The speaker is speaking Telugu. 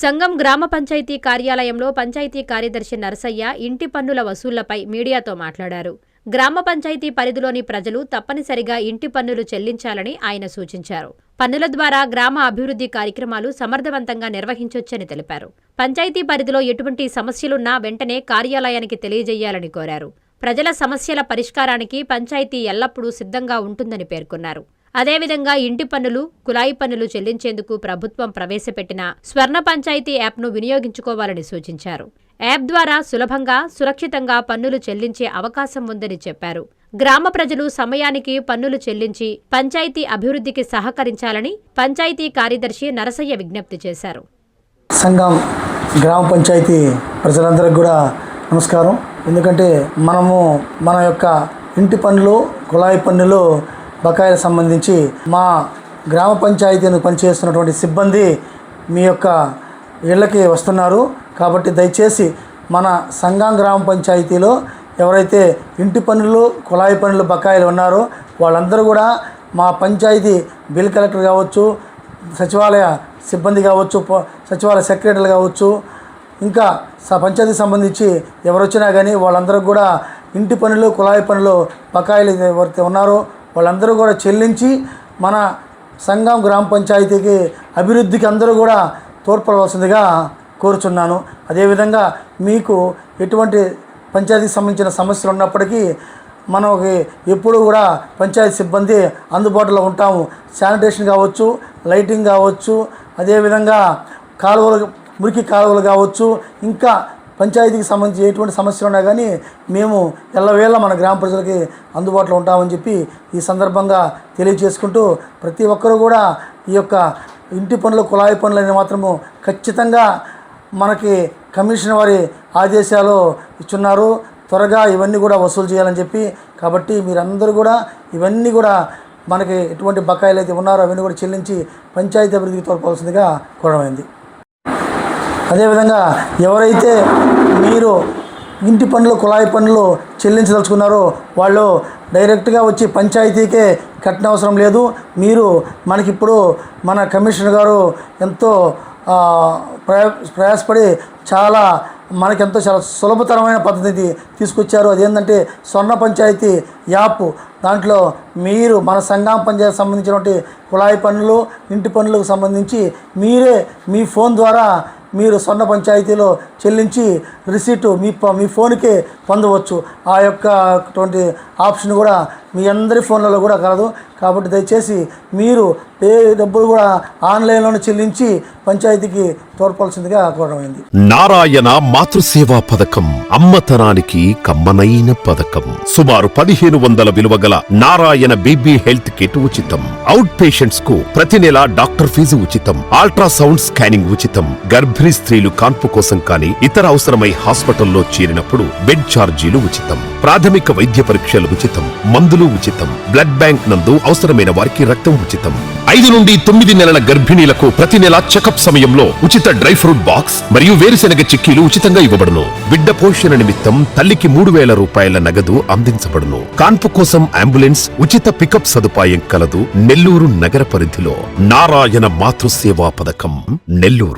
సంఘం గ్రామ పంచాయతీ కార్యాలయంలో పంచాయతీ కార్యదర్శి నరసయ్య ఇంటి పన్నుల వసూళ్లపై మీడియాతో మాట్లాడారు. గ్రామ పంచాయతీ పరిధిలోని ప్రజలు తప్పనిసరిగా ఇంటి పన్నులు చెల్లించాలని ఆయన సూచించారు. పన్నుల ద్వారా గ్రామ అభివృద్ధి కార్యక్రమాలు సమర్థవంతంగా నిర్వహించొచ్చని తెలిపారు. పంచాయతీ పరిధిలో ఎటువంటి సమస్యలున్నా వెంటనే కార్యాలయానికి తెలియజేయాలని కోరారు. ప్రజల సమస్యల పరిష్కారానికి పంచాయతీ ఎల్లప్పుడూ సిద్ధంగా ఉంటుందని పేర్కొన్నారు. అదేవిధంగా ఇంటి పన్నులు, కుళాయి పన్నులు చెల్లించేందుకు ప్రభుత్వం ప్రవేశపెట్టిన స్వర్ణ పంచాయతీ యాప్ను వినియోగించుకోవాలని సూచించారు. యాప్ ద్వారా సులభంగా, సురక్షితంగా పన్నులు చెల్లించే అవకాశం ఉందని చెప్పారు. గ్రామ ప్రజలు సమయానికి పన్నులు చెల్లించి పంచాయతీ అభివృద్ధికి సహకరించాలని పంచాయతీ కార్యదర్శి నరసయ్య విజ్ఞప్తి చేశారు. సంఘం గ్రామ పంచాయతీ ప్రజలందరికీ కూడా నమస్కారం. ఎందుకంటే మనము మన యొక్క ఇంటి పన్నులు, కుళాయి పన్నులు బకాయిలకు సంబంధించి మా గ్రామ పంచాయతీని పనిచేస్తున్నటువంటి సిబ్బంది మీ యొక్క ఇళ్ళకి వస్తున్నారు. కాబట్టి దయచేసి మన సంఘం గ్రామ పంచాయతీలో ఎవరైతే ఇంటి పన్నులు, కుళాయి పన్నులు బకాయిలు ఉన్నారో వాళ్ళందరూ కూడా మా పంచాయతీ బిల్ కలెక్టర్ కావచ్చు, సచివాలయ సిబ్బంది కావచ్చు, సచివాలయ సెక్రటరీలు కావచ్చు, ఇంకా పంచాయతీకి సంబంధించి ఎవరు వచ్చినా కానీ వాళ్ళందరూ కూడా ఇంటి పన్నులు, కుళాయి పన్నులు బకాయిలు ఎవరైతే ఉన్నారో వాళ్ళందరూ కూడా చెల్లించి మన సంఘం గ్రామ పంచాయతీకి అభివృద్ధికి అందరూ కూడా తోడ్పడవలసిందిగా కోరుచున్నాను. అదేవిధంగా మీకు ఎటువంటి పంచాయతీకి సంబంధించిన సమస్యలు ఉన్నప్పటికీ మనకి ఎప్పుడూ కూడా పంచాయతీ సిబ్బంది అందుబాటులో ఉంటాము. శానిటేషన్ కావచ్చు, లైటింగ్ కావచ్చు, అదేవిధంగా మురికి కాలువలు కావచ్చు, ఇంకా పంచాయతీకి సంబంధించి ఎటువంటి సమస్యలు ఉన్నా కానీ మేము ఎల్లవేళ మన గ్రామ ప్రజలకి అందుబాటులో ఉంటామని చెప్పి ఈ సందర్భంగా తెలియజేసుకుంటూ ప్రతి ఒక్కరూ కూడా ఈ యొక్క ఇంటి పనులు, కుళాయి పనులు అని మాత్రము ఖచ్చితంగా మనకి కమిషన్ వారి ఆదేశాలు ఇచ్చున్నారు. త్వరగా ఇవన్నీ కూడా వసూలు చేయాలని చెప్పి, కాబట్టి మీరందరూ కూడా ఇవన్నీ కూడా మనకి ఎటువంటి బకాయిలు అయితే ఉన్నారో అవన్నీ కూడా చెల్లించి పంచాయతీ అభివృద్ధికి తోడ్పడాల్సిందిగా కోరమైంది. అదేవిధంగా ఎవరైతే మీరు ఇంటి పన్నులు, కుళాయి పన్నులు చెల్లించదలుచుకున్నారో వాళ్ళు డైరెక్ట్గా వచ్చి పంచాయతీకే కట్టనవసరం లేదు. మీరు మనకిప్పుడు మన కమిషనర్ గారు ఎంతో ప్రయాసపడి మనకెంతో చాలా సులభతరమైన పద్ధతి తీసుకొచ్చారు. అదేంటంటే స్వర్ణ పంచాయతీ యాప్. దాంట్లో మీరు మన సంఘం పంచాయతీ సంబంధించినటువంటి కుళాయి పన్నులు, ఇంటి పన్నులకు సంబంధించి మీరే మీ ఫోన్ ద్వారా మీరు స్వర్ణ పంచాయతీలో చెల్లించి రిసీటు మీ ఫోన్కే పొందవచ్చు. ఆ యొక్కటువంటి ఆప్షన్ కూడా మీ అందరి ఫోన్లలో కూడా కలదు. కాబట్టి దయచేసి మీరు ఏ డబ్బులు కూడా ఆన్లైన్లోనే చెల్లించి పంచాయతీకి తోడ్పడాల్సిందిగా కోరమైంది. నారాయణ మాతృసేవా పథకం అమ్మతనానికి కమ్మనైన పథకం. సుమారు 1500 విలువ గల నారాయణ బేబీ హెల్త్ కిట్ ఉచితం. అవుట్ పేషెంట్స్ కు ప్రతి నెల డాక్టర్ ఫీజు ఉచితం. అల్ట్రాసౌండ్ స్కానింగ్ ఉచితం. గర్భిణీ స్త్రీలు కాన్పు కోసం కానీ ఇతర అవసరమై హాస్పిటల్లో చేరినప్పుడు బెడ్ ఛార్జీలు ఉచితం. ప్రాథమిక వైద్య పరీక్షలు ఉచితం. మందులు ఉచితం. బ్లడ్ బ్యాంక్ నందు అవసరమైన వారికి రక్తం ఉచితం. 5 నుండి 9 నెలల గర్భిణీలకు ప్రతి నెల చెకప్ సమయంలో ఉచిత డ్రై ఫ్రూట్ బాక్స్ మరియు వేరుశెనగ చిక్కీలు ఉచితంగా ఇవ్వబడును. బిడ్డ పోషణ నిమిత్తం తల్లికి 3000 రూపాయల నగదు అందించబడును. కాన్పు కోసం అంబులెన్స్ ఉచిత పికప్ సదుపాయం కలదు. నెల్లూరు నగర పరిధిలో నారాయణ మాతృసేవా పథకం, నెల్లూరు.